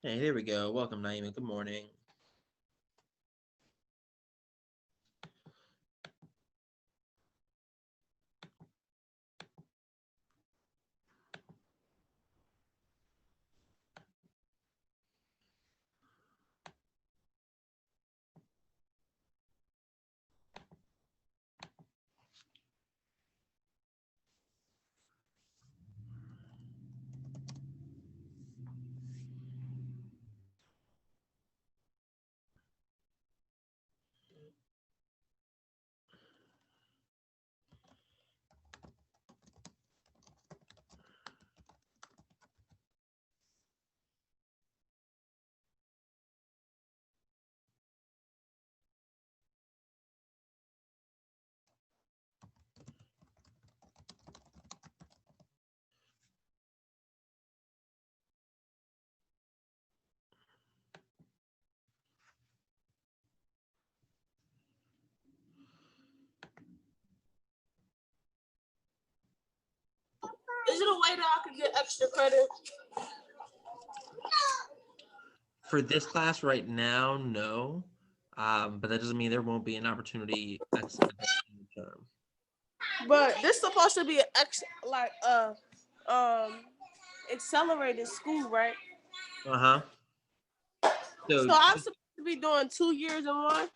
Hey, there we go. Welcome, Naima. Good morning. Is it a way that I can get extra credit? For this class right now, no. But that doesn't mean there won't be an opportunity next term. But this supposed to be an accelerated school, right? Uh-huh. So I'm supposed to be doing 2 years in one?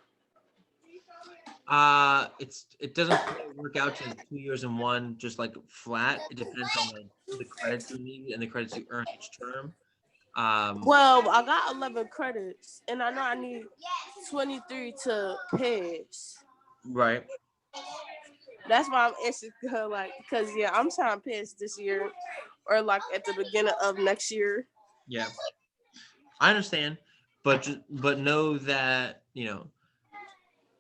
It doesn't work out to 2 years in one, just like flat. It depends on the credits you need and the credits you earn each term. Well, I got 11 credits, and I know I need 23 to pass. Right. That's why I'm asking her, because I'm trying to pass this year, or at the beginning of next year. Yeah, I understand, but know that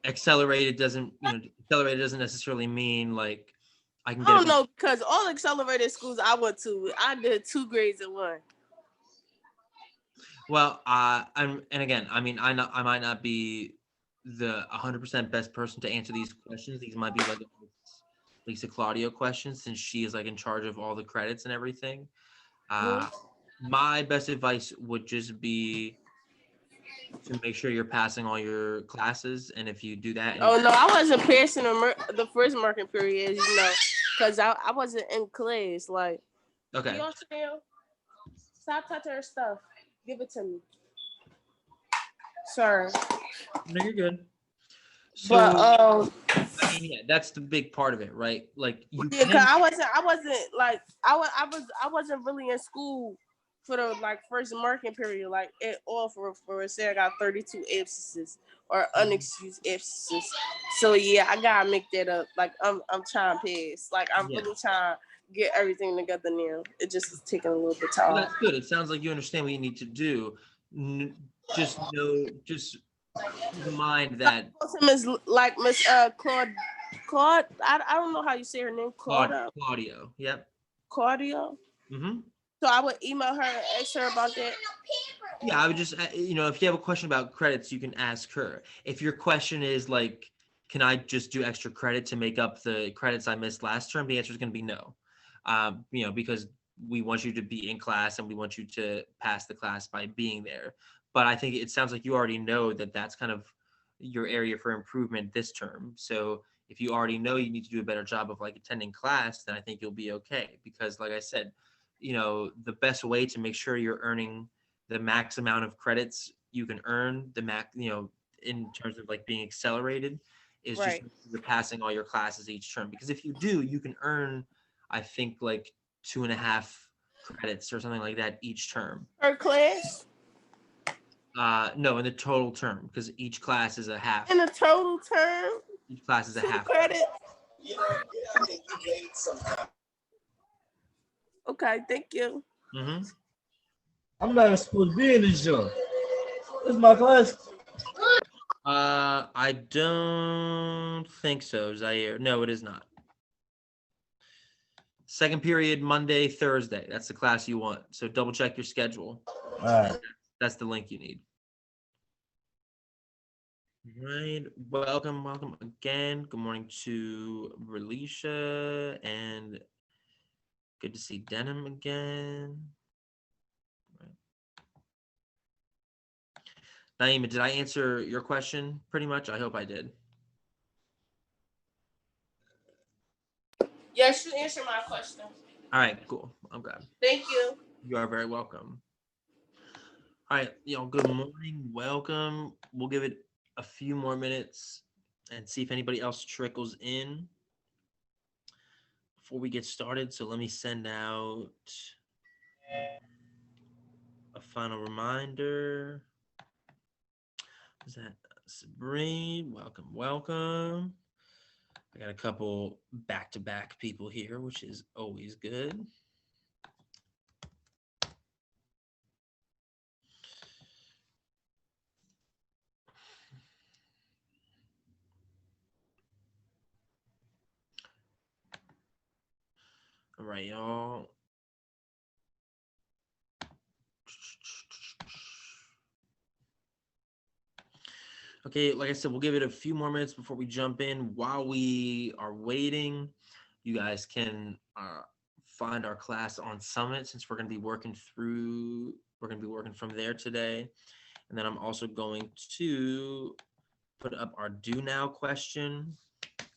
accelerated doesn't necessarily mean like I can get. I don't know, because all accelerated schools I went to, I did 2 grades in one. Well, and again, I mean, I might not be the 100% best person to answer these questions. These might be like Lisa Claudio questions, since she is like in charge of all the credits and everything. My best advice would just be to make sure you're passing all your classes, and if you do that. Oh no, I wasn't passing the first marking period, because I wasn't in class. Okay. Stop touching her stuff. Give it to me. Sorry. No, you're good. So, but I mean, yeah, that's the big part of it, right? Like I wasn't really in school for the first marking period, it all for say I got 32 absences or unexcused absences. So yeah, I gotta make that up. I'm trying to pass. I'm really trying to get everything together now. It just is taking a little bit of time. Well, that's good. It sounds like you understand what you need to do. Just keep in mind that Miss Miss Claude. I don't know how you say her name. Claudio. Yep. Claudio. Mm-hmm. So I would email her and ask her about that. Yeah, I would just, if you have a question about credits, you can ask her. If your question is can I just do extra credit to make up the credits I missed last term? The answer is going to be no. Because we want you to be in class and we want you to pass the class by being there. But I think it sounds like you already know that that's kind of your area for improvement this term. So if you already know you need to do a better job of attending class, then I think you'll be okay. Because like I said, the best way to make sure you're earning the max amount of credits you can earn, the max, in terms of being accelerated, is just you're passing all your classes each term. Because if you do, you can earn, I think 2.5 credits or something like that each term. Per class? No, in the total term, because each class is a half. In the total term? Each class is a half credit. Okay, thank you. Mm-hmm. I'm not supposed to be in this joint. This is my class. I don't think so, Zaire. No, it is not. Second period, Monday, Thursday. That's the class you want. So double check your schedule. All right. That's the link you need. Right. Welcome again. Good morning to Relisha and good to see Denim again. Right. Naima, did I answer your question pretty much? I hope I did. Yes, you answered my question. All right, cool. I'm glad. Thank you. You are very welcome. All right, good morning. Welcome. We'll give it a few more minutes and see if anybody else trickles in before we get started. So let me send out a final reminder. Is that Sabrine? Welcome. I got a couple back-to-back people here, which is always good. All right, y'all. Okay, like I said, we'll give it a few more minutes before we jump in. While we are waiting, you guys can find our class on Summit since we're going to be working from there today. And then I'm also going to put up our do now question,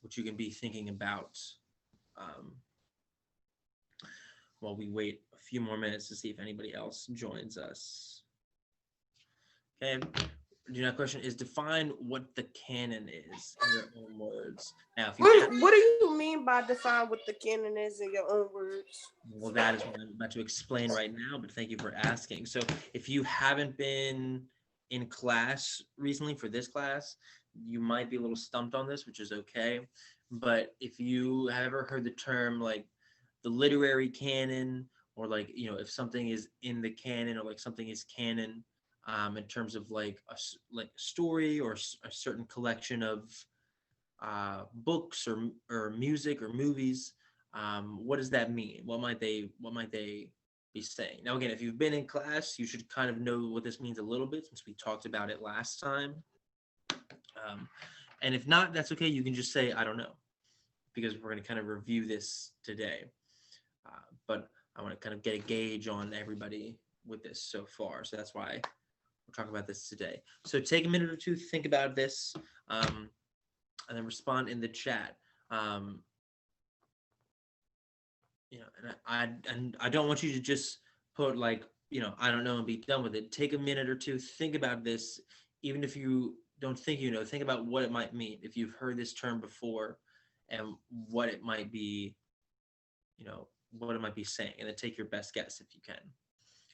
which you can be thinking about while we wait a few more minutes to see if anybody else joins us. Okay. Do not question is define what the canon is in your own words. Now, if you What do you mean by define what the canon is in your own words? well, that is what I'm about to explain right now, but thank you for asking. So if you haven't been in class recently for this class, you might be a little stumped on this, which is okay. But if you have ever heard the term like the literary canon, or like, if something is in the canon or like something is canon, in terms of like a story or a certain collection of books or music or movies, what does that mean? What might they be saying? Now, again, if you've been in class, you should kind of know what this means a little bit since we talked about it last time. And if not, that's okay. You can just say I don't know, because we're going to kind of review this today. But I want to kind of get a gauge on everybody with this so far, so that's why we're talking about this today. So take a minute or two, think about this, and then respond in the chat. And I don't want you to just put like, I don't know and be done with it. Take a minute or two, think about this. Even if you don't think think about what it might mean if you've heard this term before, and what it might be, what it might be saying, and then take your best guess if you can.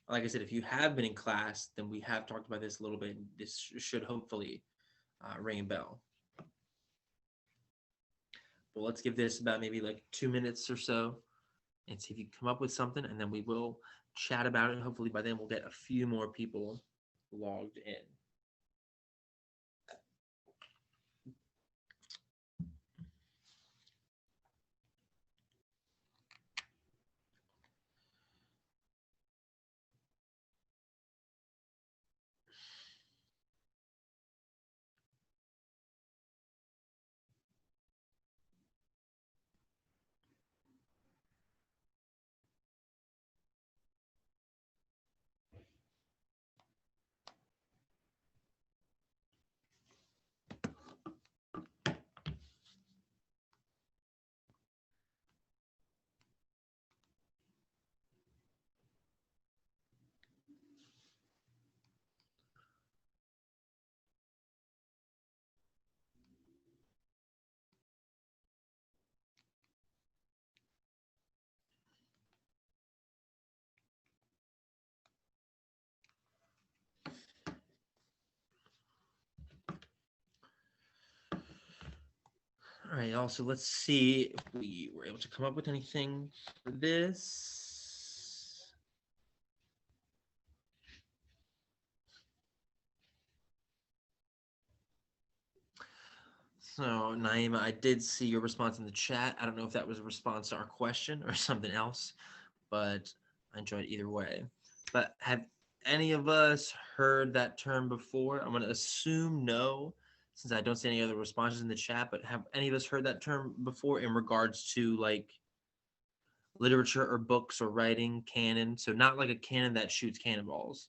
Like I said, if you have been in class, then we have talked about this a little bit. This should hopefully ring a bell. Well, let's give this about maybe like 2 minutes or so and see if you come up with something, and then we will chat about it. Hopefully by then we'll get a few more people logged in. All right, also let's see if we were able to come up with anything for this. So, Naima, I did see your response in the chat. I don't know if that was a response to our question or something else, but I enjoyed either way. But have any of us heard that term before? I'm going to assume no, since I don't see any other responses in the chat, but have any of us heard that term before in regards to like literature or books or writing canon? So not like a cannon that shoots cannonballs,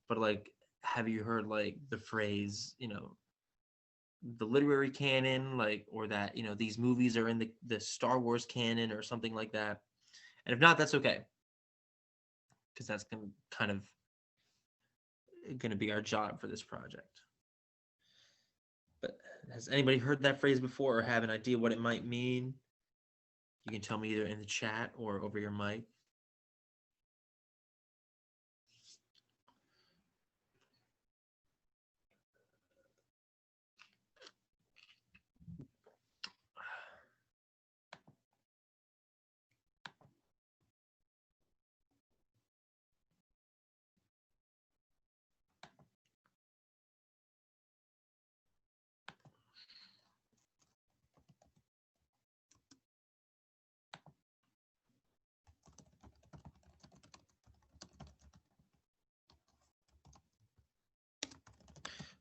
but like, have you heard like the phrase, the literary canon, like, or that, these movies are in the Star Wars canon or something like that? And if not, that's okay, because that's kind of going to be our job for this project. But has anybody heard that phrase before or have an idea what it might mean? You can tell me either in the chat or over your mic.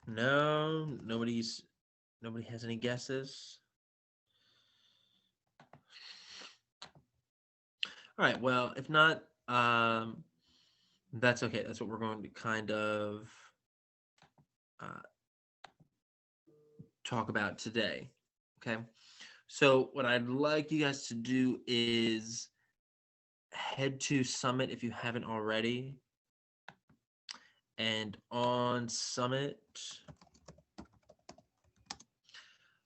No, nobody has any guesses. All right, well, if not, that's okay. That's what we're going to kind of talk about today. Okay. So what I'd like you guys to do is head to Summit if you haven't already. And on Summit, I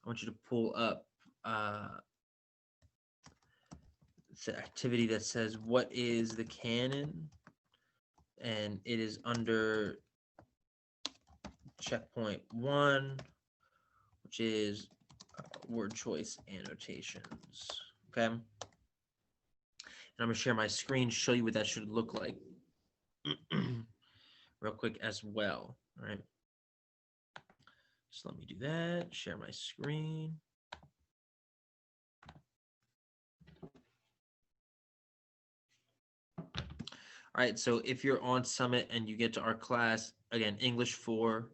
want you to pull up the activity that says, what is the canon? And it is under checkpoint 1, which is word choice annotations. Okay. And I'm going to share my screen, show you what that should look like real quick as well. All right. Just let me do that. Share my screen. All right, so if you're on Summit and you get to our class, again, English 4,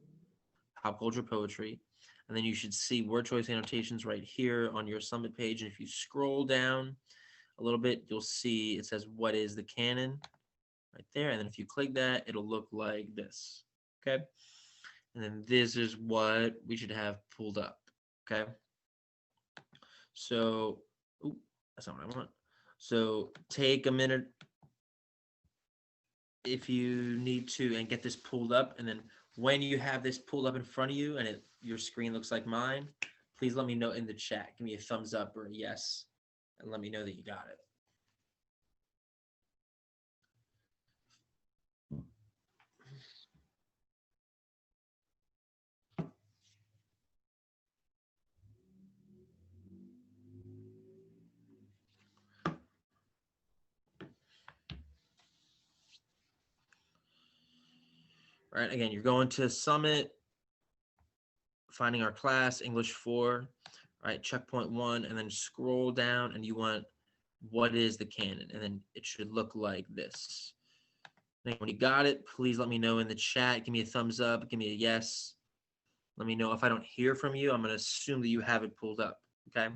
Pop Culture Poetry, and then you should see word choice annotations right here on your Summit page. And if you scroll down a little bit, you'll see it says, what is the canon? Right there. And then if you click that, it'll look like this. Okay. And then this is what we should have pulled up. Okay. So, that's not what I want. So take a minute if you need to and get this pulled up. And then when you have this pulled up in front of you and your screen looks like mine, please let me know in the chat. Give me a thumbs up or a yes, and let me know that you got it. All right, again, you're going to Summit, finding our class, English 4, all right, checkpoint 1, and then scroll down and you want what is the canon, and then it should look like this. And when you got it, please let me know in the chat. Give me a thumbs up, give me a yes. Let me know if I don't hear from you. I'm going to assume that you have it pulled up, okay?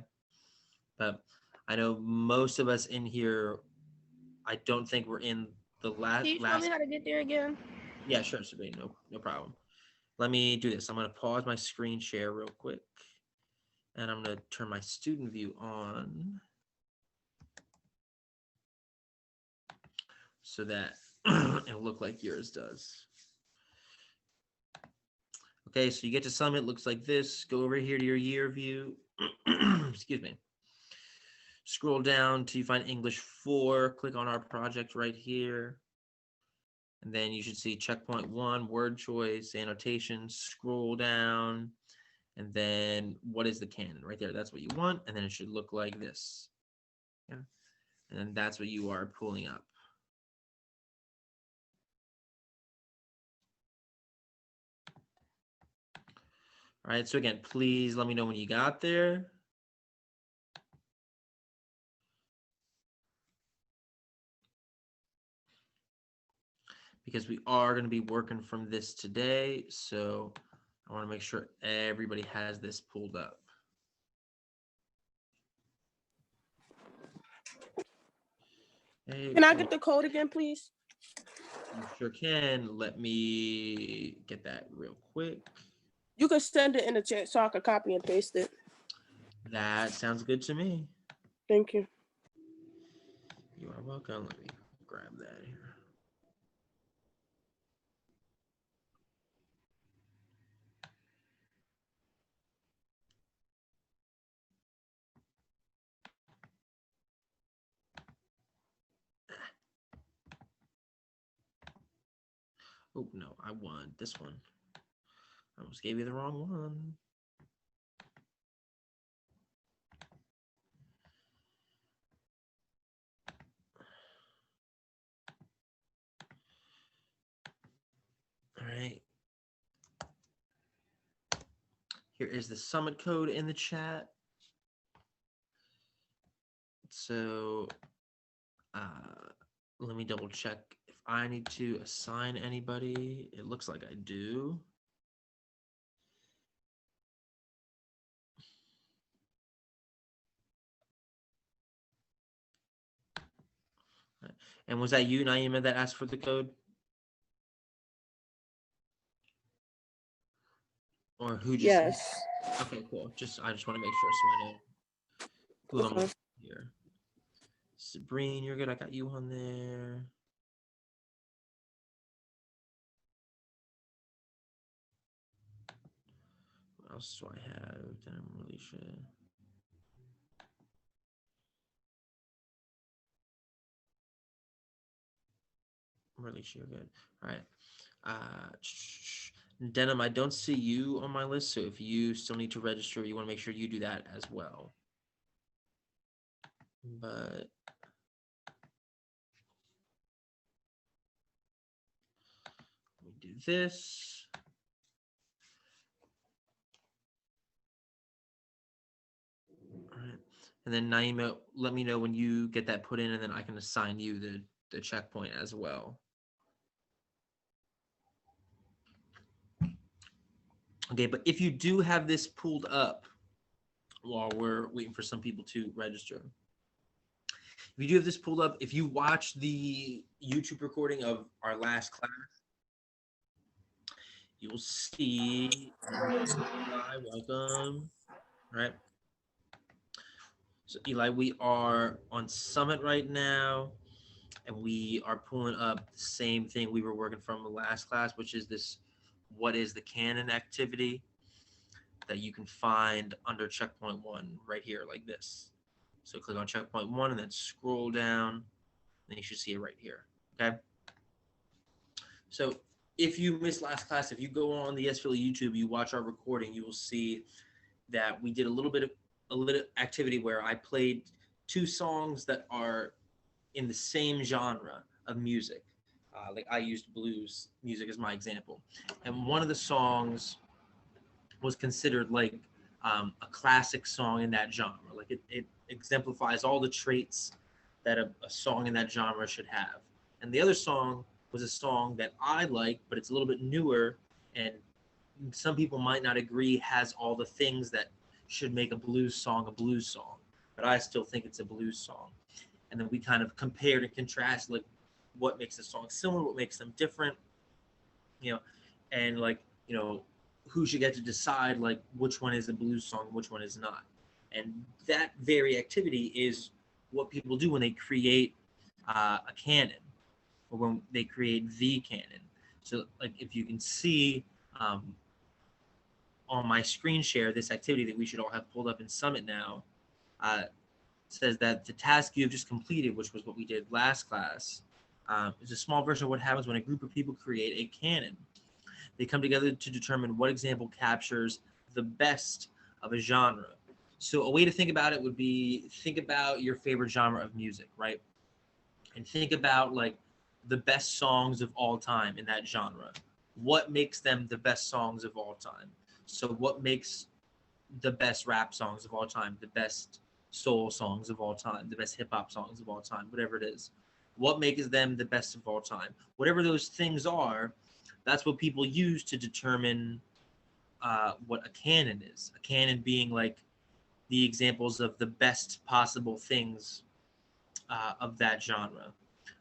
But I know most of us in here, I don't think we're in the last. Can you tell me how to get there again? Yeah, sure, Sabine, no problem. Let me do this. I'm going to pause my screen share real quick, and I'm going to turn my student view on so that it'll look like yours does. Okay, so you get to Summit, looks like this. Go over here to your year view. Excuse me. Scroll down till you find English 4. Click on our project right here. And then you should see checkpoint 1, word choice, annotations. Scroll down. And then what is the canon? Right there, that's what you want. And then it should look like this. Yeah. And then that's what you are pulling up. All right, so again, please let me know when you got there. Because we are going to be working from this today. So I want to make sure everybody has this pulled up. Hey, Can I get the code again, please? you sure can. Let me get that real quick. You can send it in the chat so I can copy and paste it. That sounds good to me. Thank you. You are welcome. Let me grab that here. Oh, no, I want this one. I almost gave you the wrong one. All right. Here is the summit code in the chat. So let me double check if I need to assign anybody. It looks like I do. And was that you, Naima, that asked for the code? Or who just? Yes. Okay, cool. I just want to make sure so I know who I'm looking at here. Sabrine, you're good. I got you on there. What else do I have? Denim Alicia. Alicia, you're good. All right. Denim, I don't see you on my list, so if you still need to register, you want to make sure you do that as well. But we do this. All right. And then Naima, let me know when you get that put in, and then I can assign you the checkpoint as well. Okay, but if you do have this pulled up while we're waiting for some people to register, if you do have this pulled up, if you watch the YouTube recording of our last class, you'll see, Eli, welcome. All right. So Eli, we are on Summit right now, and we are pulling up the same thing we were working from the last class, which is this, what is the canon activity that you can find under checkpoint 1 right here, like this. So click on checkpoint 1 and then scroll down, then you should see it right here, okay? So if you missed last class, if you go on the SFILA YouTube, you watch our recording, you will see that we did a little activity where I played 2 songs that are in the same genre of music. Like I used blues music as my example. And one of the songs was considered like a classic song in that genre. Like it exemplifies all the traits that a song in that genre should have. And the other song was a song that I like, but it's a little bit newer, and some people might not agree has all the things that should make a blues song, but I still think it's a blues song. And then we kind of compared and contrast like what makes the song similar, what makes them different, and like, who should get to decide like which one is a blues song, which one is not. And that very activity is what people do when they create a canon, or when they create the canon. So like if you can see on my screen share, this activity that we should all have pulled up in Summit now, says that the task you have just completed, which was what we did last class, is a small version of what happens when a group of people create a canon. They come together to determine what example captures the best of a genre. So a way to think about it would be, think about your favorite genre of music, right? And think about like the best songs of all time in that genre. What makes them the best songs of all time? So what makes the best rap songs of all time, the best soul songs of all time, the best hip hop songs of all time, whatever it is? What makes them the best of all time? Whatever those things are, that's what people use to determine what a canon is. A canon being like the examples of the best possible things of that genre.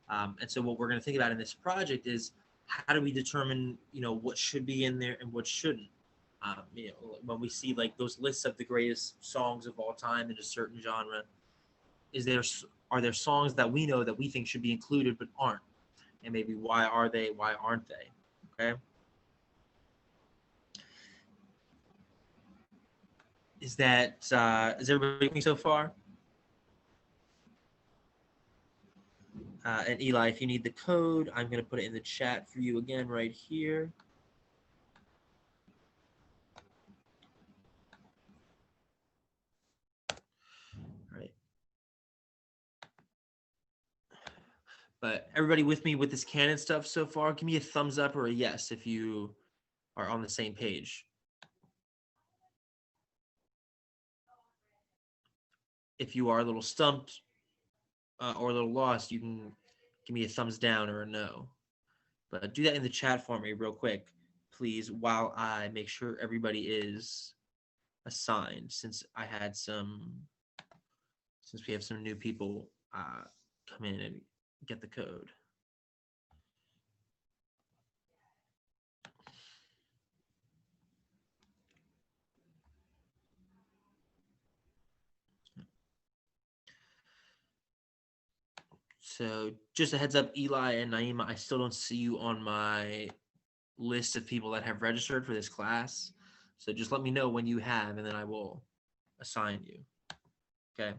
And so what we're going to think about in this project is how do we determine, what should be in there and what shouldn't. When we see like those lists of the greatest songs of all time in a certain genre, are there songs that we know that we think should be included but aren't, and maybe why are they? Why aren't they? Okay. Is everybody with me so far? And Eli, if you need the code, I'm going to put it in the chat for you again right here. All right. But everybody with me with this canon stuff so far, give me a thumbs up or a yes if you are on the same page. If you are a little stumped or a little lost, you can give me a thumbs down or a no. But do that in the chat for me real quick, please, while I make sure everybody is assigned, since we have some new people come in and get the code. So just a heads up, Eli and Naima, I still don't see you on my list of people that have registered for this class. So just let me know when you have, and then I will assign you. Okay.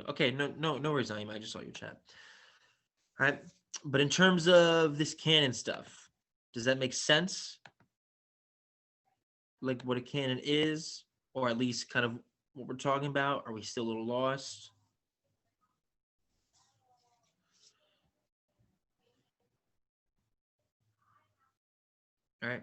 Okay, no worries, Naima. I just saw your chat. All right. But in terms of this canon stuff, does that make sense? Like what a canon is, or at least kind of what we're talking about? Are we still a little lost? All right.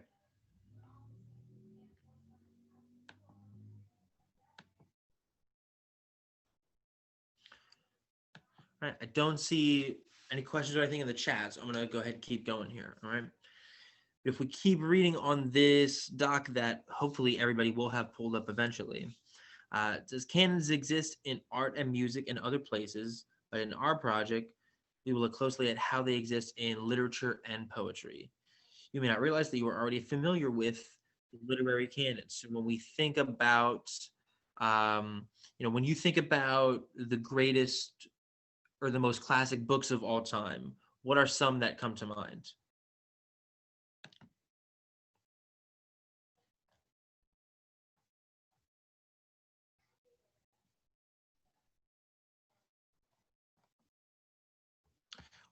All right. I don't see any questions or anything in the chat, so I'm going to go ahead and keep going here. All right. If we keep reading on this doc that hopefully everybody will have pulled up eventually, it says canons exist in art and music and other places, but in our project, we will look closely at how they exist in literature and poetry. You may not realize that you are already familiar with literary canons. So when we think about, when you think about the greatest or the most classic books of all time, what are some that come to mind?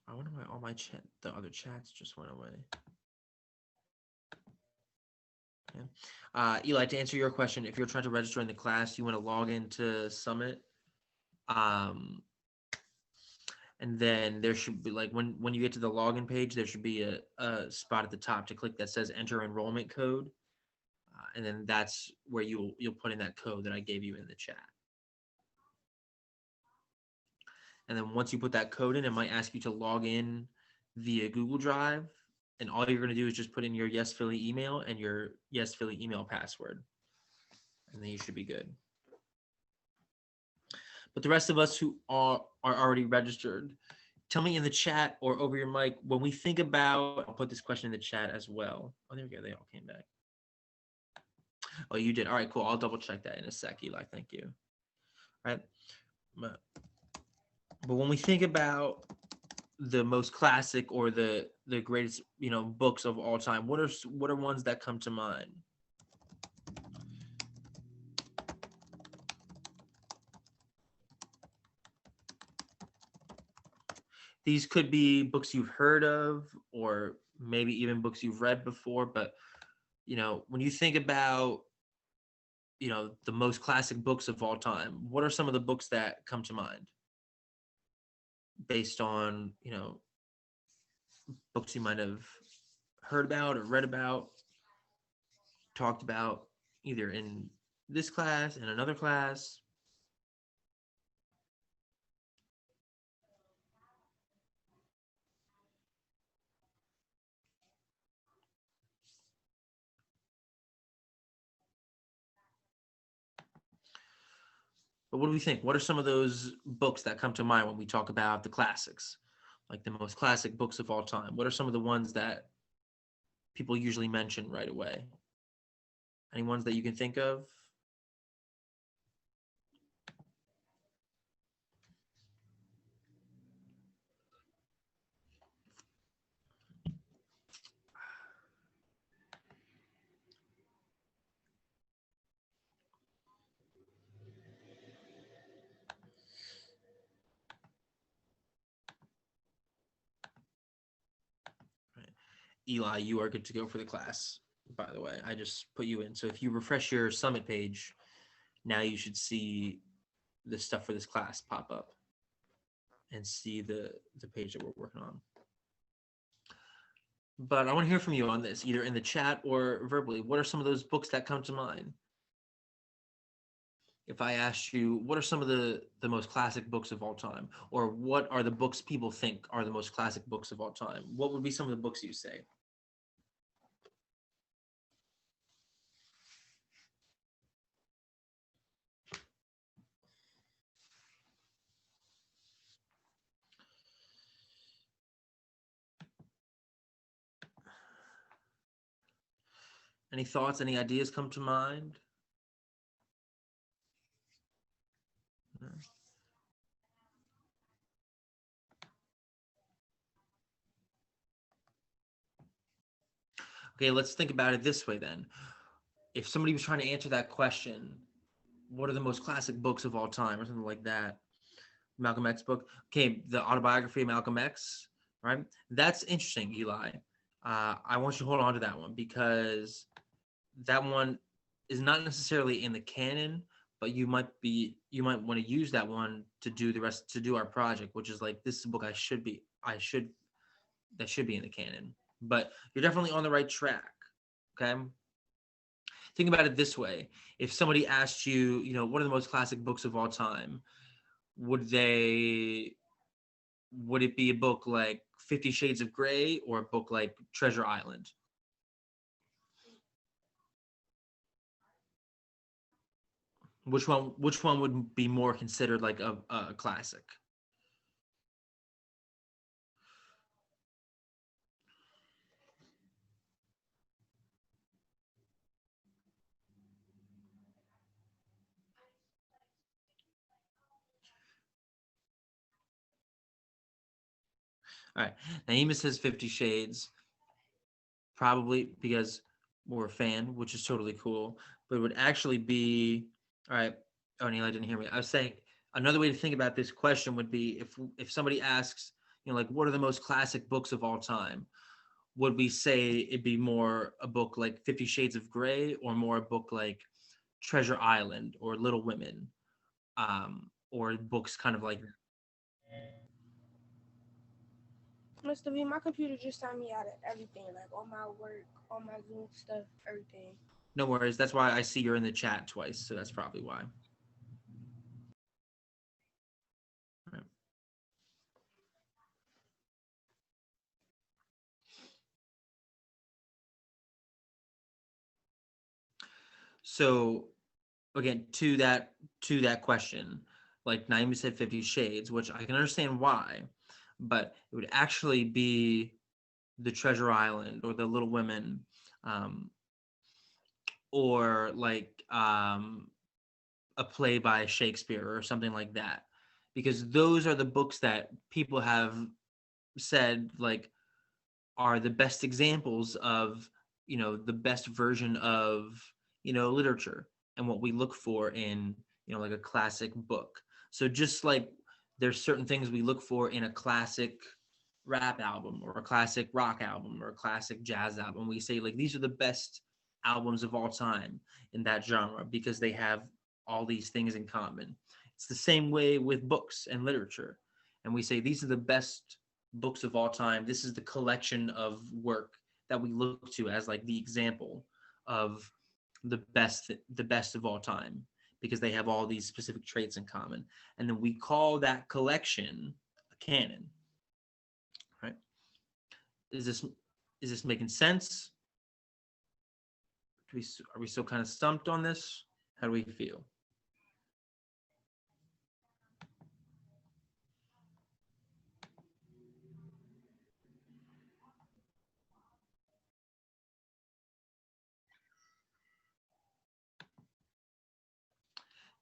I wonder why all my the other chats just went away. Yeah. Eli, to answer your question, if you're trying to register in the class, you want to log into Summit. And then there should be like when you get to the login page, there should be a spot at the top to click that says enter enrollment code. And then that's where you'll put in that code that I gave you in the chat. And then once you put that code in, it might ask you to log in via Google Drive. And all you're going to do is just put in your Yes Philly email and your Yes Philly email password. And then you should be good. But the rest of us who are already registered, tell me in the chat or over your mic, when we think about, I'll put this question in the chat as well. Oh, there we go. They all came back. Oh, you did. All right, cool. I'll double check that in a sec, Eli. Thank you. All right. But when we think about the most classic or the greatest, books of all time, what are ones that come to mind? These could be books you've heard of, or maybe even books you've read before. But, when you think about, the most classic books of all time, what are some of the books that come to mind based on, books you might have heard about or read about, talked about either in this class, in another class? But what do we think? What are some of those books that come to mind when we talk about the classics, like the most classic books of all time? What are some of the ones that people usually mention right away? Any ones that you can think of? Eli, you are good to go for the class, by the way. I just put you in. So if you refresh your summit page, now you should see the stuff for this class pop up and see the page that we're working on. But I want to hear from you on this, either in the chat or verbally. What are some of those books that come to mind? If I asked you, what are some of the most classic books of all time? Or what are the books people think are the most classic books of all time? What would be some of the books you say? Any thoughts, any ideas come to mind? Okay, let's think about it this way then. If somebody was trying to answer that question, what are the most classic books of all time or something like that? Malcolm X book. Okay, the autobiography of Malcolm X, right? That's interesting, Eli. I want you to hold on to that one because that one is not necessarily in the canon, but you might want to use that one to do our project, which is like, this is a book that should be in the canon. But you're definitely on the right track. Okay. Think about it this way. If somebody asked you, what are the most classic books of all time? Would it be a book like 50 Shades of Grey or a book like Treasure Island? Which one would be more considered like a classic? All right. Naima says 50 Shades, probably because we're a fan, which is totally cool. But it would actually be, all right. Oh, Neil, I didn't hear me. I was saying another way to think about this question would be if somebody asks, like, what are the most classic books of all time? Would we say it'd be more a book like 50 Shades of Grey or more a book like Treasure Island or Little Women, or books kind of like? Mr. V, my computer just signed me out of everything, like all my work, all my Zoom stuff, everything. No worries. That's why I see you're in the chat twice, so that's probably why. Right. So again, to that question, like Naima said 50 Shades, which I can understand why, but it would actually be the Treasure Island or the Little Women, or like a play by Shakespeare or something like that, because those are the books that people have said like are the best examples of the best version of literature and what we look for in like a classic book. So just like there's certain things we look for in a classic rap album or a classic rock album or a classic jazz album, we say like these are the best albums of all time in that genre because they have all these things in common. It's the same way with books and literature, and we say these are the best books of all time. This is the collection of work that we look to as like the example of the best of all time because they have all these specific traits in common, and then we call that collection a canon. Right? Is this making sense? Are we still kind of stumped on this? How do we feel?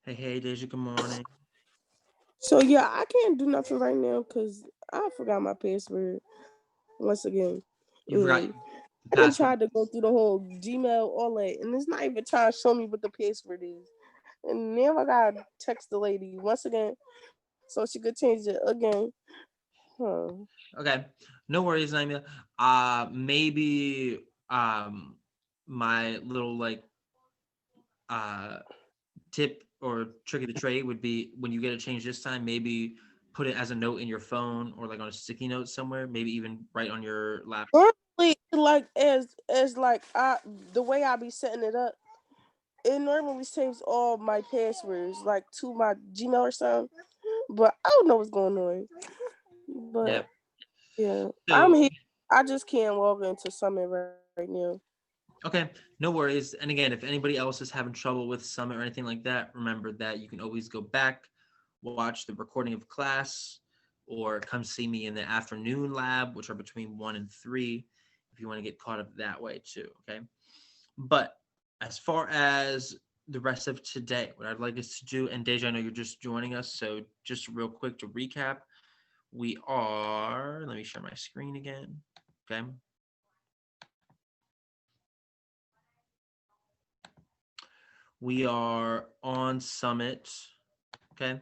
Hey, Deja, good morning. So yeah, I can't do nothing right now because I forgot my password once again. You forgot And the I didn't password. try to go through the whole Gmail, all that, and it's not even trying to show me what the password is. And now I gotta text the lady once again so she could change it again. Huh. Okay, no worries, Naima. Maybe my little like uh tip or trick of the trade would be when you get a change this time, maybe put it as a note in your phone or like on a sticky note somewhere, maybe even right on your laptop. Normally, like as like I the way I be setting it up, it normally saves all my passwords like to my Gmail or something. But I don't know what's going on. Yeah. But yeah, I'm So here. I just can't log into Summit right now. okay, no worries. And again, if anybody else is having trouble with Summit or anything like that, remember that you can always go back, watch the recording of class, or come see me in the afternoon lab, which are between 1 and 3, if you want to get caught up that way too. Okay. But as far as the rest of today, what I'd like us to do, and Deja, I know you're just joining us, so just real quick to recap, we are, let me share my screen again. Okay. We are on Summit, okay?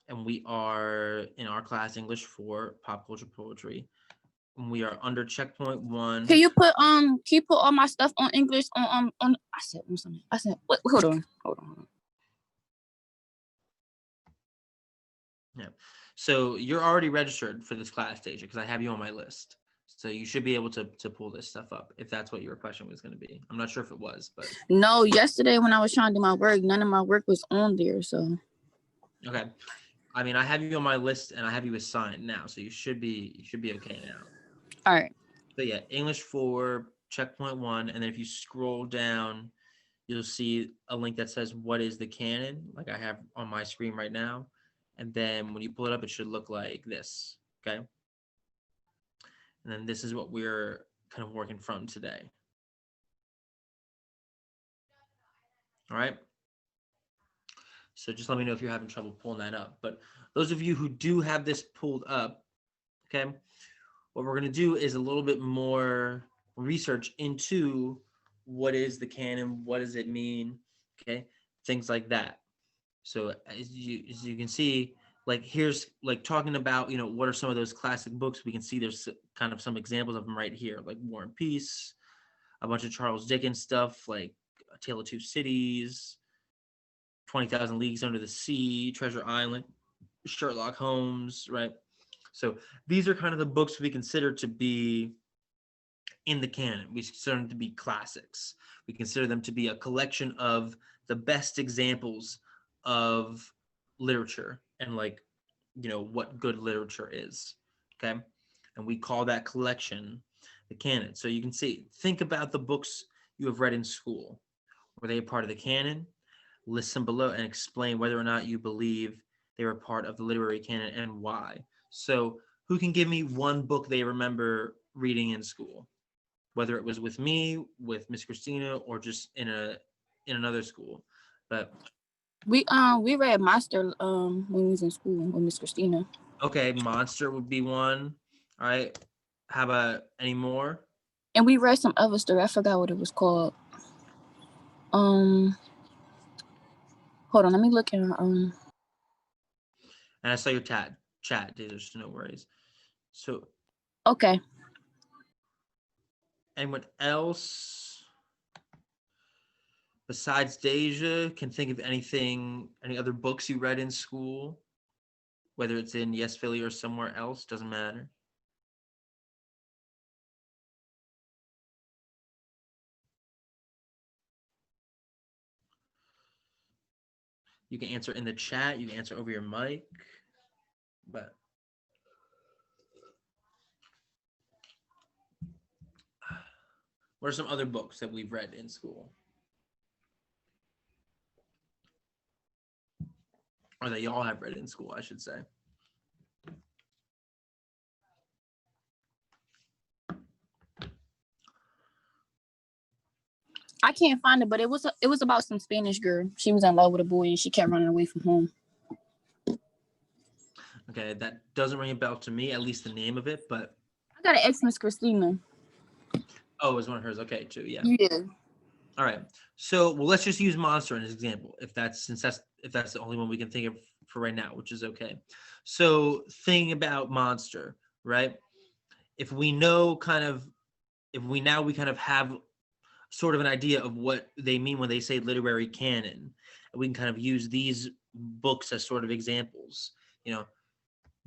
And we are in our class English 4, Pop Culture Poetry. And we are under checkpoint 1. Can you put all my stuff on English on I said on something. I said wait, hold on. Yeah. So you're already registered for this class, Deja, because I have you on my list. So you should be able to pull this stuff up if that's what your question was going to be. I'm not sure if it was, but No, yesterday when I was trying to do my work, none of my work was on there. So okay. I mean, I have you on my list and I have you assigned now, so you should be okay now. all right. But yeah, English 4, checkpoint 1, and then if you scroll down, you'll see a link that says what is the canon, like I have on my screen right now. And then when you pull it up, it should look like this. Okay. And then this is what we're kind of working from today. All right. So just let me know if you're having trouble pulling that up. But those of you who do have this pulled up, okay, what we're going to do is a little bit more research into what is the canon, what does it mean, okay, things like that. So as you can see, like here's like talking about, what are some of those classic books. We can see there's kind of some examples of them right here, like War and Peace, a bunch of Charles Dickens stuff, like A Tale of Two Cities, 20,000 Leagues Under the Sea, Treasure Island, Sherlock Holmes, right? So these are kind of the books we consider to be in the canon. We consider them to be classics. We consider them to be a collection of the best examples of literature and like, what good literature is. Okay. And we call that collection the canon. So you can see, think about the books you have read in school. Were they a part of the canon? Listen below and explain whether or not you believe they were part of the literary canon and why. So who can give me one book they remember reading in school? Whether it was with me, with Miss Christina, or just in another school. But We read Monster when we was in school with Miss Christina. okay, Monster would be one. All right. How about any more? And we read some other story. I forgot what it was called. Um hold on, let me look at And I saw your chat, dude. There's no worries. So okay. anyone else besides Deja can think of any other books you read in school? Whether it's in Yes Philly or somewhere else, doesn't matter. You can answer in the chat. You can answer over your mic. But what are some other books that we've read in school? Or that y'all have read in school, I should say. I can't find it, but it was about some Spanish girl. She was in love with a boy and she kept running away from home. Okay, that doesn't ring a bell to me, at least the name of it, but I gotta ask Miss Christina. oh, it was one of hers. Okay, too, yeah. Yeah. All right. So, well, let's just use Monster as an example, if that's the only one we can think of for right now, which is okay. So, thinking about Monster, right? If we know we kind of have sort of an idea of what they mean when they say literary canon, we can kind of use these books as sort of examples. You know,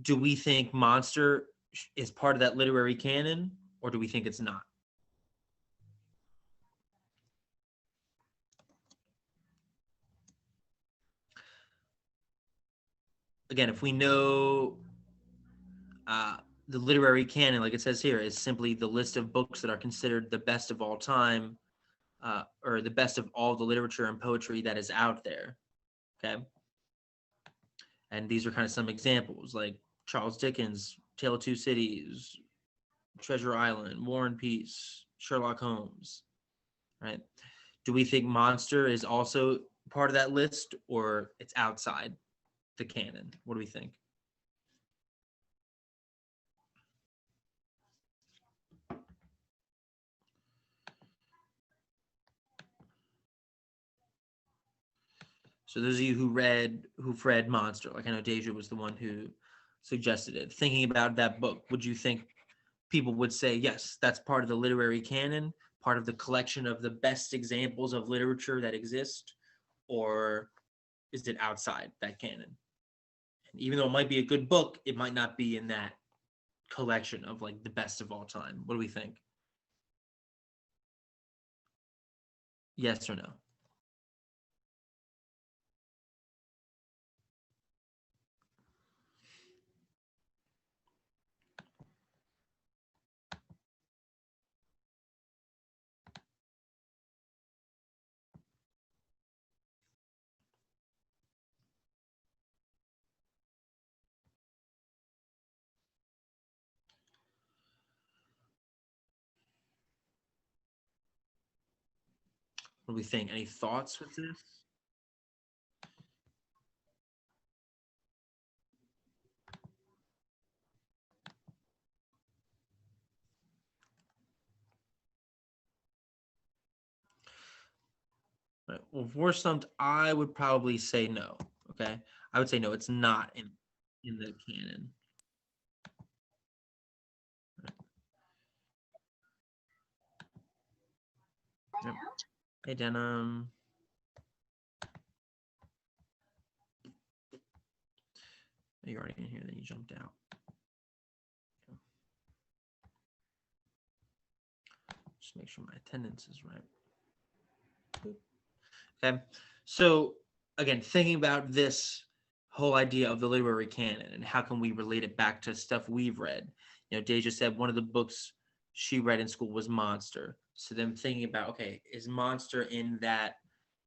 do we think Monster is part of that literary canon, or do we think it's not? Again, if we know the literary canon, like it says here, is simply the list of books that are considered the best of all time, or the best of all the literature and poetry that is out there. Okay. And these are kind of some examples, like Charles Dickens, Tale of Two Cities, Treasure Island, War and Peace, Sherlock Holmes, right? Do we think Monster is also part of that list, or it's outside the canon? What do we think? So those of you who've read Monster, like I know Deja was the one who suggested it. Thinking about that book, would you think people would say, yes, that's part of the literary canon, part of the collection of the best examples of literature that exist, or is it outside that canon? And even though it might be a good book, it might not be in that collection of like the best of all time. What do we think? Yes or no? What do we think? Any thoughts with this? Right. Well, if we're stumped, I would probably say no. Okay, I would say no. It's not in the canon. Right. Yep. Hey, Denim. You're already in here. Then you jumped out. Just make sure my attendance is right. Okay, so again, thinking about this whole idea of the literary canon and how can we relate it back to stuff we've read. You know, Deja said one of the books she read in school was Monster. So then thinking about, okay, is Monster in that,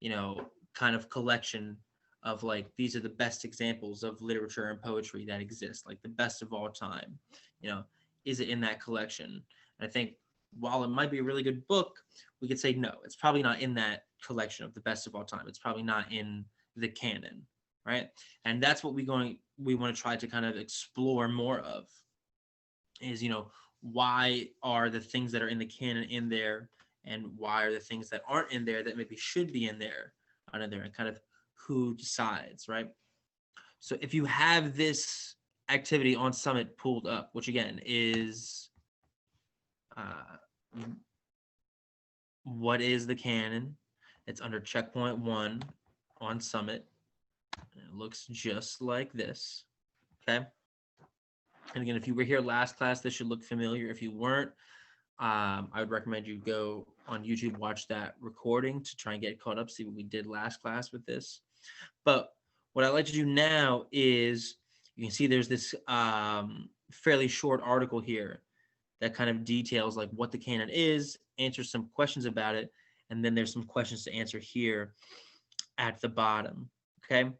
you know, kind of collection of like, these are the best examples of literature and poetry that exist, like the best of all time, you know, is it in that collection? And I think while it might be a really good book, we could say no, it's probably not in that collection of the best of all time. It's probably not in the canon, right? And that's what we want to try to kind of explore more of is, you know, why are the things that are in the canon in there, and why are the things that aren't in there that maybe should be in there aren't in there, and kind of who decides, right? So if you have this activity on Summit pulled up, which again is what is the canon? It's under checkpoint 1 on Summit. It looks just like this. Okay. And again, if you were here last class, this should look familiar. If you weren't, I would recommend you go on YouTube, watch that recording to try and get caught up, see what we did last class with this. But what I'd like to do now is, you can see there's this fairly short article here that kind of details like what the canon is, answers some questions about it, and then there's some questions to answer here at the bottom. Okay,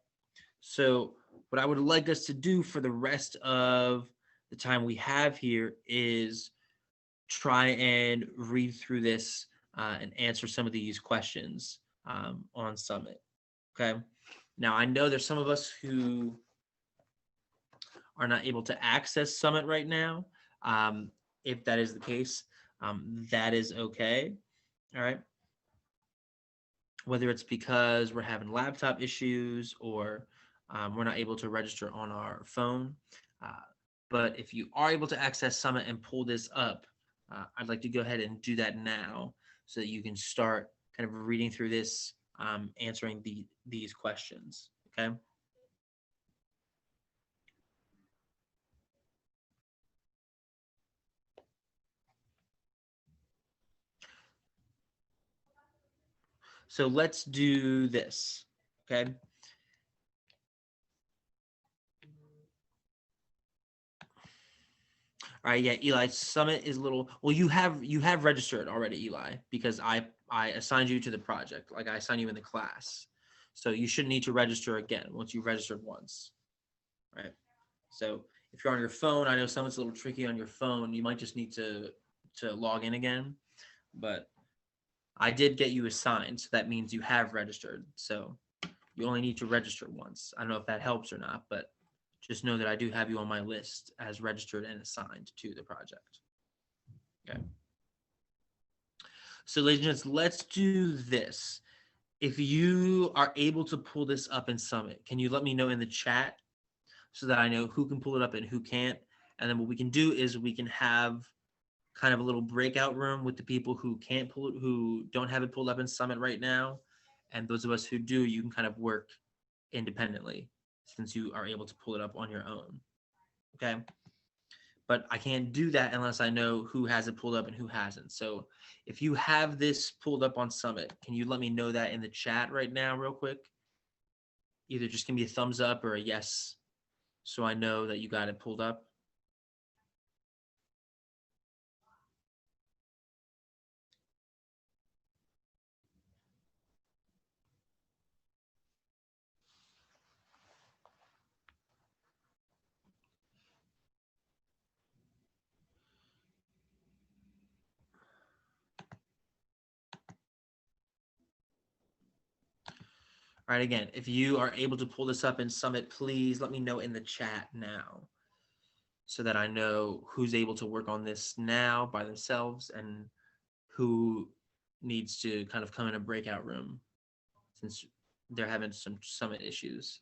so what I would like us to do for the rest of the time we have here is try and read through this and answer some of these questions on Summit. Okay. Now, I know there's some of us who are not able to access Summit right now. If that is the case, that is okay. All right. Whether it's because we're having laptop issues or we're not able to register on our phone. But if you are able to access Summit and pull this up, I'd like to go ahead and do that now so that you can start kind of reading through this, answering these questions. Okay. So let's do this. Okay. All right, yeah, Eli, Summit is a little, well, you have registered already, Eli, because I assigned you to the project. Like I assigned you in the class. So you shouldn't need to register again once you've registered once. Right. So if you're on your phone, I know Summit's a little tricky on your phone. You might just need to log in again. But I did get you assigned, so that means you have registered. So you only need to register once. I don't know if that helps or not, but just know that I do have you on my list as registered and assigned to the project. Okay. So ladies and gents, let's do this. If you are able to pull this up in Summit, can you let me know in the chat so that I know who can pull it up and who can't? And then what we can do is we can have kind of a little breakout room with the people who can't pull it, who don't have it pulled up in Summit right now. And those of us who do, you can kind of work independently since you are able to pull it up on your own. Okay. But I can't do that unless I know who has it pulled up and who hasn't. So if you have this pulled up on Summit, can you let me know that in the chat right now real quick? Either just give me a thumbs up or a yes so I know that you got it pulled up. All right, again, if you are able to pull this up in Summit, please let me know in the chat now so that I know who's able to work on this now by themselves and who needs to kind of come in a breakout room since they're having some Summit issues.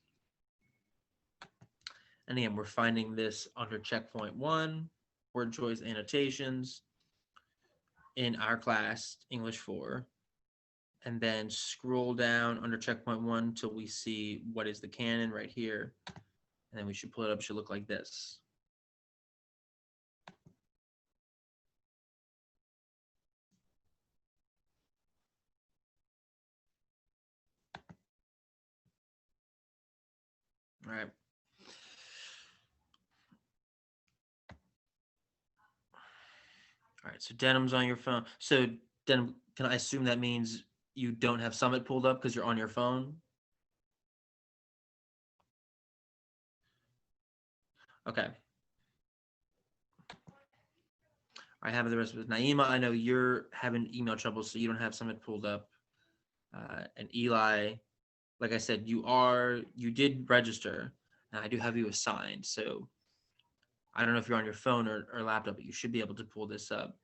And again, we're finding this under checkpoint 1, word choice annotations in our class, English 4. And then scroll down under checkpoint 1 till we see what is the canon right here. And then we should pull it up. It should look like this. All right. All right, so Denim's on your phone. So Denim, can I assume that means you don't have Summit pulled up because you're on your phone? Okay. I have the rest of it. Naima, I know you're having email trouble, so you don't have Summit pulled up. And Eli, like I said, you did register, and I do have you assigned. So I don't know if you're on your phone or laptop, but you should be able to pull this up.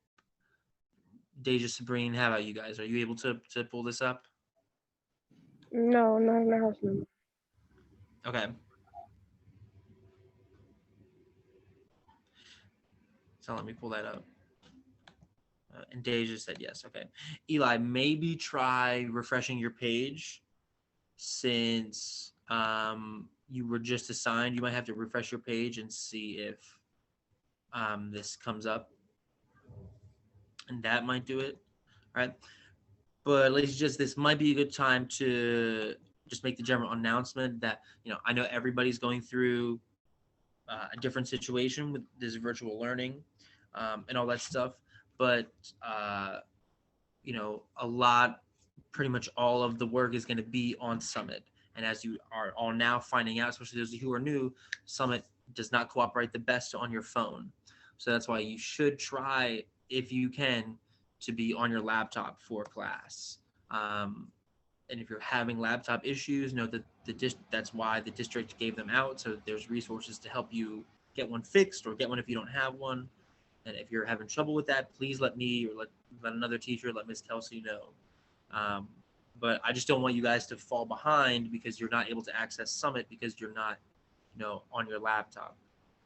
Deja, Sabrine, how about you guys? Are you able to pull this up? No, not in the house number. Okay. So let me pull that up. And Deja said yes. Okay. Eli, maybe try refreshing your page since you were just assigned. You might have to refresh your page and see if this comes up. And that might do it. All right. But ladies and gents, this might be a good time to just make the general announcement that, I know everybody's going through a different situation with this virtual learning and all that stuff. But, pretty much all of the work is going to be on Summit. And as you are all now finding out, especially those who are new, Summit does not cooperate the best on your phone. So that's why you should try, if you can, to be on your laptop for class. And if you're having laptop issues, note that that's why the district gave them out. So there's resources to help you get one fixed or get one if you don't have one. And if you're having trouble with that, please let me or let another teacher, let Ms. Kelsey know. But I just don't want you guys to fall behind because you're not able to access Summit because you're not, on your laptop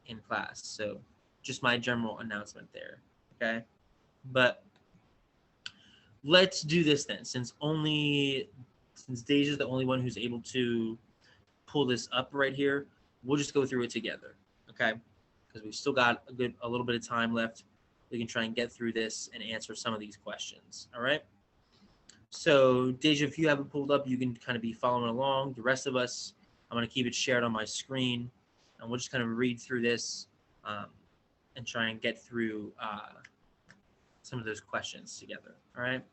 in class. So just my general announcement there. Okay. But let's do this then. Since Deja's the only one who's able to pull this up right here, we'll just go through it together. Okay. Because we've still got a little bit of time left. We can try and get through this and answer some of these questions. All right. So Deja, if you have it pulled up, you can kind of be following along. The rest of us, I'm going to keep it shared on my screen, and we'll just kind of read through this and try and get through some of those questions together. All right.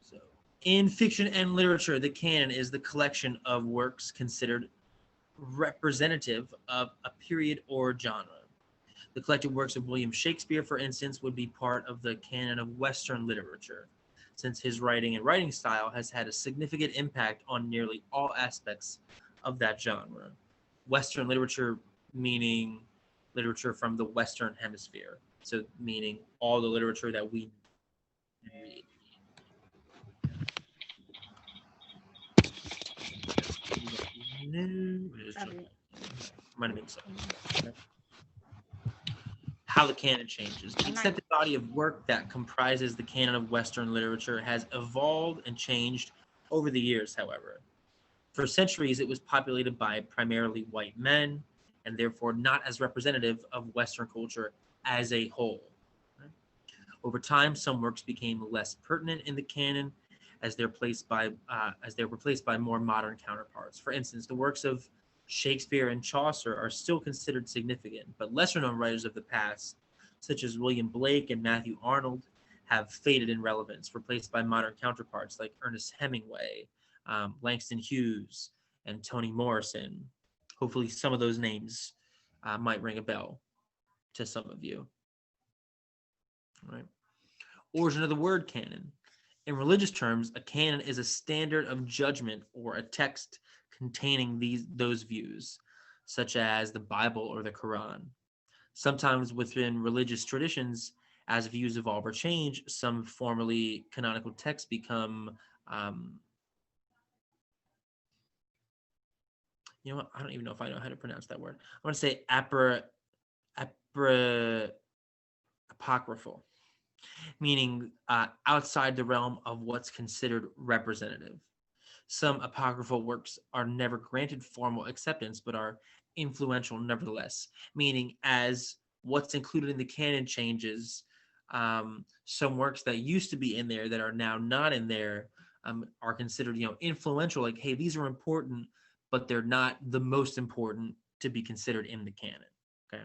So in fiction and literature, the canon is the collection of works considered representative of a period or genre. The collected works of William Shakespeare, for instance, would be part of the canon of Western literature, since his writing and writing style has had a significant impact on nearly all aspects of that genre. Western literature meaning literature from the Western Hemisphere, so meaning all the literature that we read. Might have been so. Okay. How the canon changes. The accepted body of work that comprises the canon of Western literature has evolved and changed over the years, however. For centuries, it was populated by primarily white men, and therefore not as representative of Western culture as a whole. Over time, some works became less pertinent in the canon as they're replaced by more modern counterparts. For instance, the works of Shakespeare and Chaucer are still considered significant, but lesser-known writers of the past, such as William Blake and Matthew Arnold, have faded in relevance, replaced by modern counterparts like Ernest Hemingway, Langston Hughes, and Toni Morrison. Hopefully some of those names might ring a bell to some of you. All right. Origin of the word canon. In religious terms, a canon is a standard of judgment or a text containing those views, such as the Bible or the Quran. Sometimes within religious traditions, as views evolve or change, some formerly canonical texts become, I don't even know if I know how to pronounce that word. I want to say apocryphal, meaning outside the realm of what's considered representative. Some apocryphal works are never granted formal acceptance, but are influential nevertheless, meaning as what's included in the canon changes, some works that used to be in there that are now not in there are considered, influential, like, hey, these are important, but they're not the most important to be considered in the canon, okay?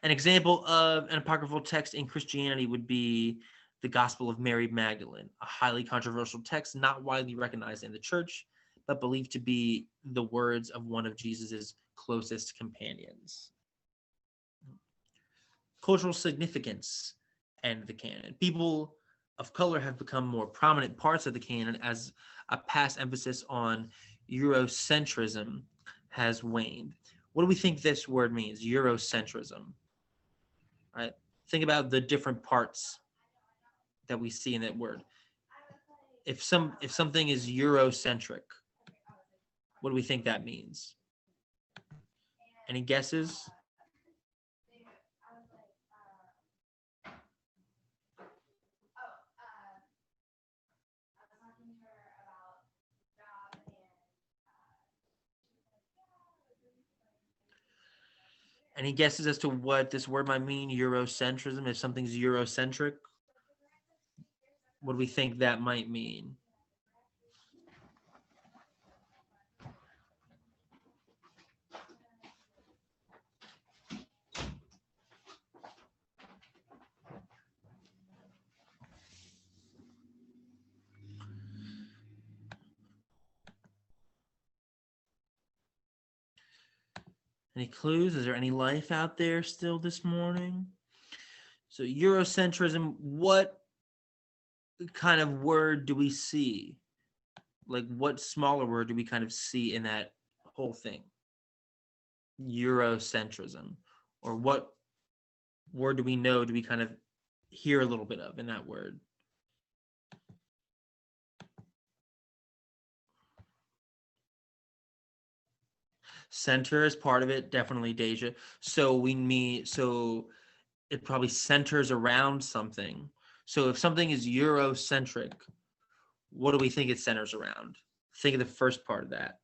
An example of an apocryphal text in Christianity would be the Gospel of Mary Magdalene, a highly controversial text not widely recognized in the church, but believed to be the words of one of Jesus's closest companions. Cultural significance and the canon. People of color have become more prominent parts of the canon as a past emphasis on Eurocentrism has waned. What do we think this word means, Eurocentrism? All right, think about the different parts that we see in that word. If something is Eurocentric, what do we think that means? Any guesses? Any guesses as to what this word might mean, Eurocentrism? If something's Eurocentric, what do we think that might mean? Any clues? Is there any life out there still this morning? So Eurocentrism, what kind of word do we see? Like what smaller word do we kind of see in that whole thing? Eurocentrism. Or what word do we know, do we kind of hear a little bit of in that word? Center is part of it, definitely, Deja. So it probably centers around something. So if something is Eurocentric, what do we think it centers around? Think of the first part of that.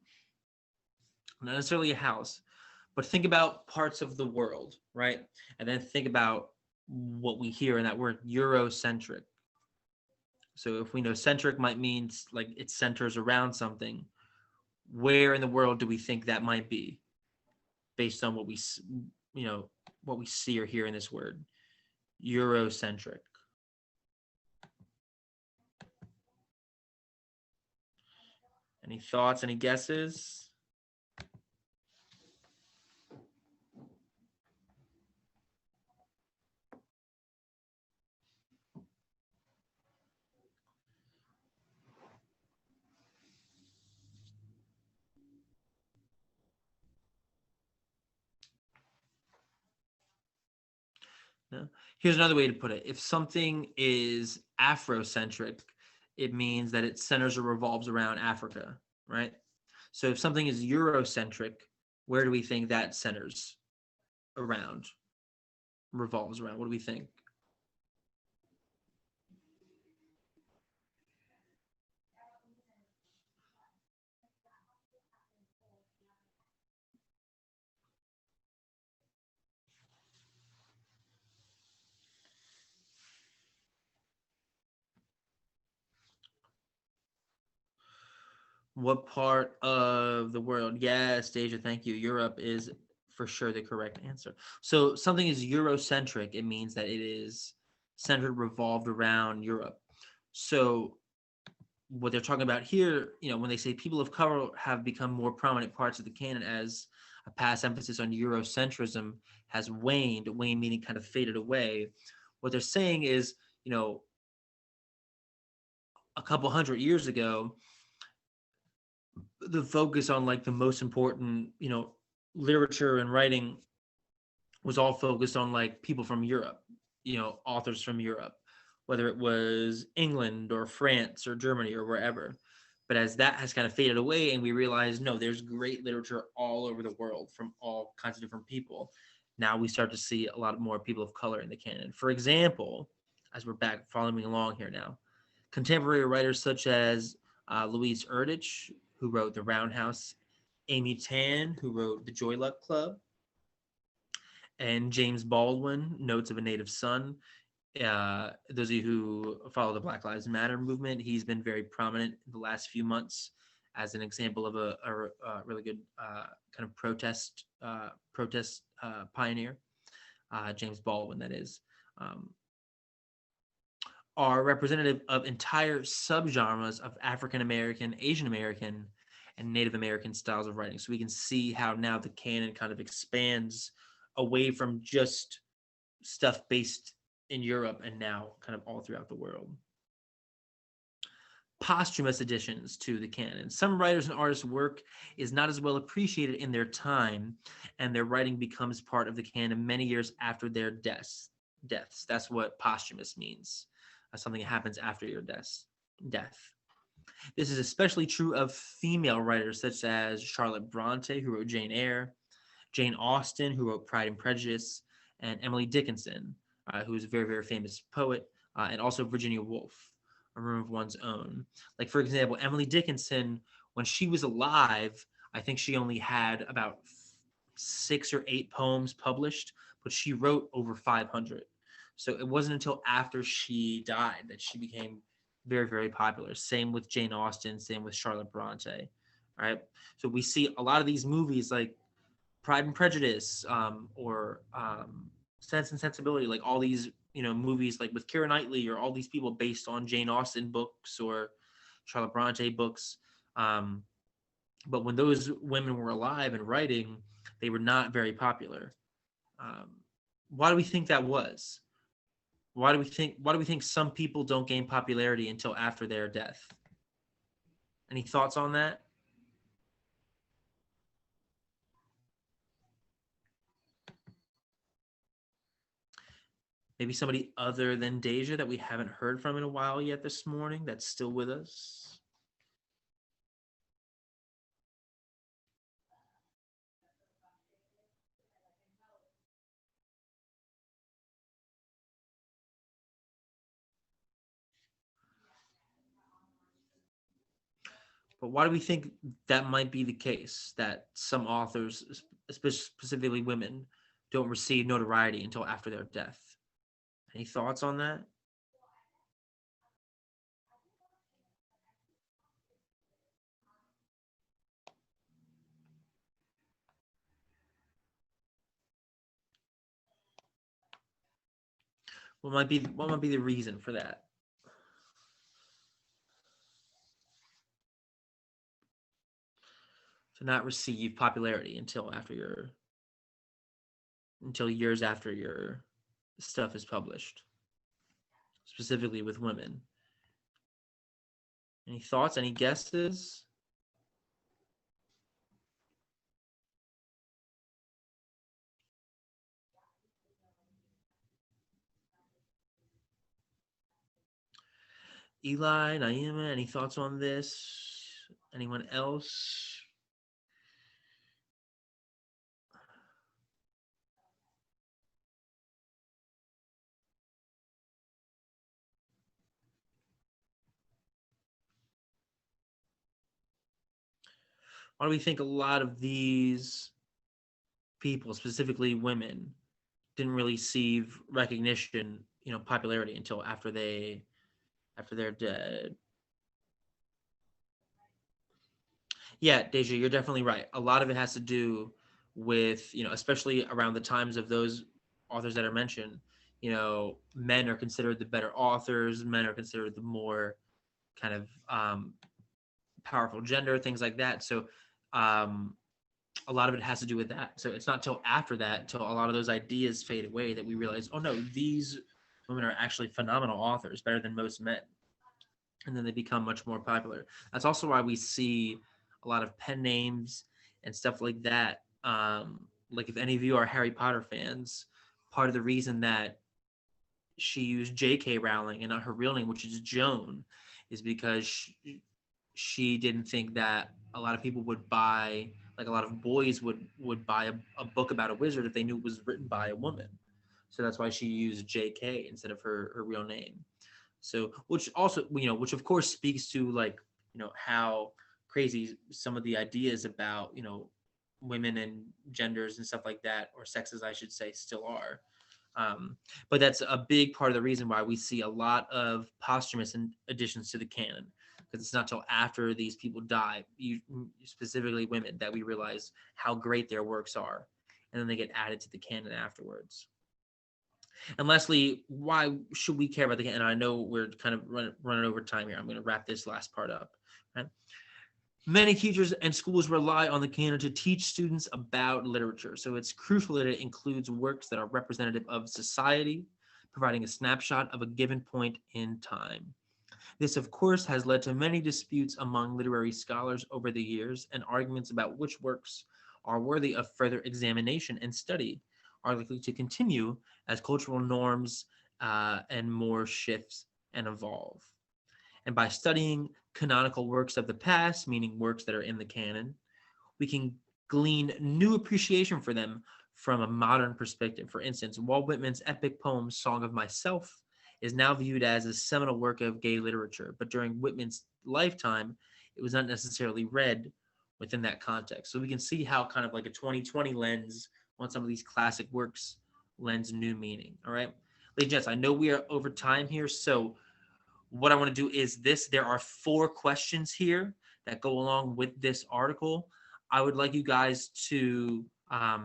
Not necessarily a house, but think about parts of the world, right? And then think about what we hear in that word, Eurocentric. So if we know centric might mean like it centers around something, where in the world do we think that might be based on what we, what we see or hear in this word? Eurocentric. Any thoughts, any guesses? No? Here's another way to put it. If something is Afrocentric, it means that it centers or revolves around Africa, right? So if something is Eurocentric, where do we think that centers around, revolves around? What do we think? What part of the world? Yes, Deja, thank you. Europe is for sure the correct answer. So something is Eurocentric, it means that it is centered, revolved around Europe. So what they're talking about here, when they say people of color have become more prominent parts of the canon as a past emphasis on Eurocentrism has waned meaning kind of faded away. What they're saying is, a couple hundred years ago, the focus on like the most important, literature and writing was all focused on like people from Europe, authors from Europe, whether it was England or France or Germany or wherever. But as that has kind of faded away and we realize, no, there's great literature all over the world from all kinds of different people. Now we start to see a lot more people of color in the canon. For example, as we're back following along here now, contemporary writers such as Louise Erdrich, who wrote The Roundhouse, Amy Tan, who wrote The Joy Luck Club, and James Baldwin, Notes of a Native Son. Those of you who follow the Black Lives Matter movement, he's been very prominent in the last few months as an example of a really good kind of protest pioneer. James Baldwin, that is. Are representative of entire subgenres of African American, Asian American, and Native American styles of writing. So we can see how now the canon kind of expands away from just stuff based in Europe and now kind of all throughout the world. Posthumous additions to the canon. Some writers and artists' work is not as well appreciated in their time, and their writing becomes part of the canon many years after their deaths. That's what posthumous means. Something that happens after your death. This is especially true of female writers such as Charlotte Bronte, who wrote Jane Eyre, Jane Austen, who wrote Pride and Prejudice, and Emily Dickinson, who is a very, very famous poet, and also Virginia Woolf, A Room of One's Own. Like, for example, Emily Dickinson, when she was alive, I think she only had about 6 or 8 poems published, but she wrote over 500. So it wasn't until after she died that she became very, very popular. Same with Jane Austen, same with Charlotte Bronte. All right. So we see a lot of these movies like Pride and Prejudice, or Sense and Sensibility, like all these, movies like with Keira Knightley, or all these people based on Jane Austen books or Charlotte Bronte books. But when those women were alive and writing, they were not very popular. Why do we think that was? Why do we think some people don't gain popularity until after their death? Any thoughts on that? Maybe somebody other than Deja that we haven't heard from in a while yet this morning that's still with us. But why do we think that might be the case, that some authors, specifically women, don't receive notoriety until after their death? Any thoughts on that? What might be the reason for that? To not receive popularity until years after your stuff is published, specifically with women. Any thoughts? Any guesses? Eli, Naima, any thoughts on this? Anyone else? Why do we think a lot of these people, specifically women, didn't really receive recognition, popularity until after they're dead? Yeah, Deja, you're definitely right. A lot of it has to do with, especially around the times of those authors that are mentioned, men are considered the better authors, men are considered the more kind of powerful gender, things like that. So a lot of it has to do with that. So it's not till after that, till a lot of those ideas fade away, that we realize, oh no, these women are actually phenomenal authors, better than most men. And then they become much more popular. That's also why we see a lot of pen names and stuff like that. Like if any of you are Harry Potter fans, part of the reason that she used J.K. Rowling and not her real name, which is Joan, is because she didn't think that a lot of people would buy, like a lot of boys would buy a book about a wizard if they knew it was written by a woman. So that's why she used J.K. instead of her real name. So, which also, which of course speaks to like, how crazy some of the ideas about, women and genders and stuff like that, or sexes, I should say, still are. But that's a big part of the reason why we see a lot of posthumous additions to the canon, because it's not till after these people die, specifically women, that we realize how great their works are, and then they get added to the canon afterwards. And lastly, why should we care about the canon? And I know we're kind of running over time here. I'm going to wrap this last part up. Right? Many teachers and schools rely on the canon to teach students about literature. So it's crucial that it includes works that are representative of society, providing a snapshot of a given point in time. This, of course, has led to many disputes among literary scholars over the years, and arguments about which works are worthy of further examination and study are likely to continue as cultural norms and more shifts and evolve. And by studying canonical works of the past, meaning works that are in the canon, we can glean new appreciation for them from a modern perspective. For instance, Walt Whitman's epic poem, Song of Myself, is now viewed as a seminal work of gay literature, but during Whitman's lifetime, it was not necessarily read within that context. So we can see how kind of like a 2020 lens on some of these classic works lends new meaning. All right, ladies and gents, I know we are over time here, so what I want to do is this. There are 4 questions here that go along with this article. I would like you guys to try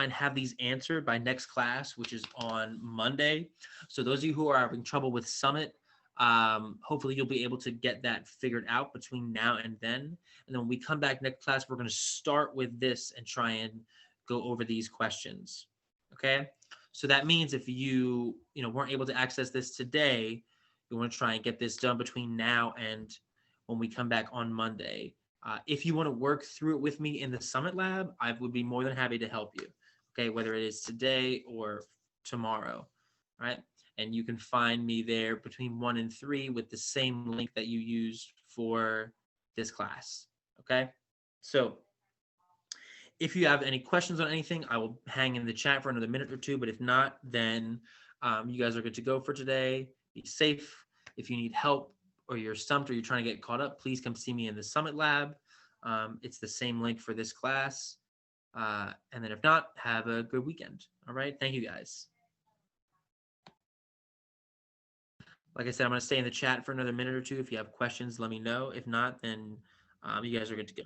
and have these answered by next class, which is on Monday. So those of you who are having trouble with Summit, hopefully you'll be able to get that figured out between now and then. And then when we come back next class, we're going to start with this and try and go over these questions. Okay? So that means if you weren't able to access this today, you want to try and get this done between now and when we come back on Monday. If you want to work through it with me in the Summit Lab, I would be more than happy to help you. Okay, whether it is today or tomorrow, right? And you can find me there between 1 and 3 with the same link that you used for this class. Okay, so if you have any questions on anything, I will hang in the chat for another minute or two. But if not, then you guys are good to go for today. Be safe. If you need help or you're stumped or you're trying to get caught up, please come see me in the Summit Lab. It's the same link for this class. And then if not, have a good weekend. All right. Thank you, guys. Like I said, I'm going to stay in the chat for another minute or two. If you have questions, let me know. If not, then you guys are good to go.